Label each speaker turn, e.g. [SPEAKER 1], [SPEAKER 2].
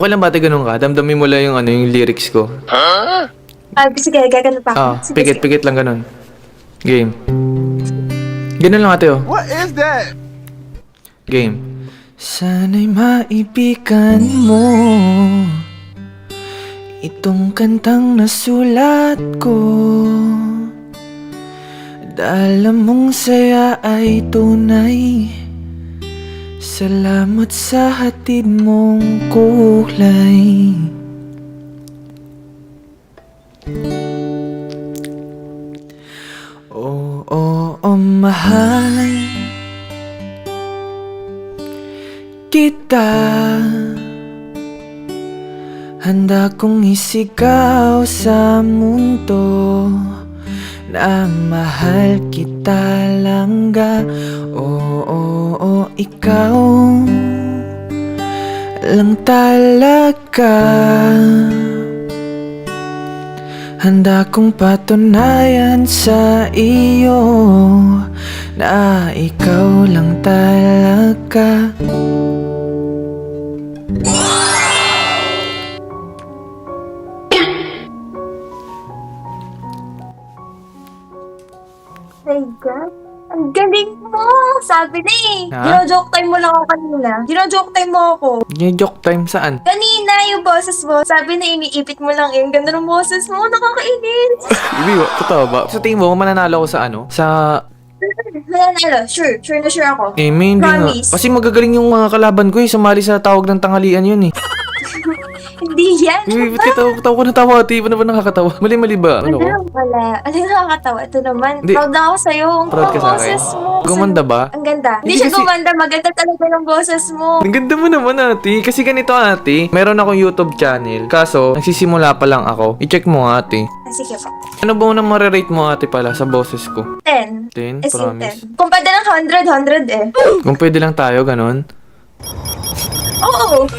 [SPEAKER 1] Okay lang ba ate ganun ka? Damdamin mo lang yung ano, yung lyrics ko.
[SPEAKER 2] Sige, gagano pa ako. Sige, sige.
[SPEAKER 1] Pikit lang ganun. Game. Ganun lang ate oh.
[SPEAKER 3] What is that?
[SPEAKER 1] Game. Sana'y maibigan mo itong kantang nasulat ko. Dahil mong saya ay tunay. Salamat sa hatid mong kulay. Oo, mahal kita. Handa kong isigaw sa mundo na mahal kita langga. Oo, ikaw lang talaga. Handa kong patunayan sa iyo na ikaw lang talaga.
[SPEAKER 2] My God. Ang galing mo! Sabi na eh.
[SPEAKER 1] Ha?
[SPEAKER 2] Gino-joke time mo lang ako kanina. Gino-joke time mo ako.
[SPEAKER 1] Yung joke time saan?
[SPEAKER 2] Kanina yung boses mo, sabi na iniipit mo lang eh. Ang ganda ng boses mo, nakakainis.
[SPEAKER 1] Ibig ba? Totoo ba? Sa tingin mo, mananalo ko sa ano? Sa...
[SPEAKER 2] Mananalo, sure. Sure na sure ako.
[SPEAKER 1] Hindi nga.
[SPEAKER 2] Promise.
[SPEAKER 1] Kasi magagaling yung mga kalaban ko eh. Sumali sa tawag ng tanghalian yun eh.
[SPEAKER 2] Hindi yan.
[SPEAKER 1] Ba't tawa ko na tawa ate? Paano ba nakakatawa? Mali ba? Ano ko?
[SPEAKER 2] Wala. Ano yung nakakatawa? Ito naman.
[SPEAKER 1] Hindi.
[SPEAKER 2] Proud na ako sa'yo. Ang
[SPEAKER 1] Proud ka sa akin?
[SPEAKER 2] boses mo.
[SPEAKER 1] Gumanda ba?
[SPEAKER 2] Ang ganda. Hindi
[SPEAKER 1] Hindi
[SPEAKER 2] siya
[SPEAKER 1] kasi-
[SPEAKER 2] gumanda. Maganda talaga yung boses mo.
[SPEAKER 1] Ang ganda mo naman ate. Kasi ganito ate. Meron akong YouTube channel. Kaso, nagsisimula pa lang ako. I-check mo nga ate.
[SPEAKER 2] Sige pa.
[SPEAKER 1] Ano ba unang marirate mo ate pala sa boses ko?
[SPEAKER 2] 10.
[SPEAKER 1] 10?
[SPEAKER 2] As in
[SPEAKER 1] Promise?
[SPEAKER 2] 10. Kung pwede ng 100, 100 eh.
[SPEAKER 1] Kung pwede lang tayo, ganon.
[SPEAKER 2] Oo.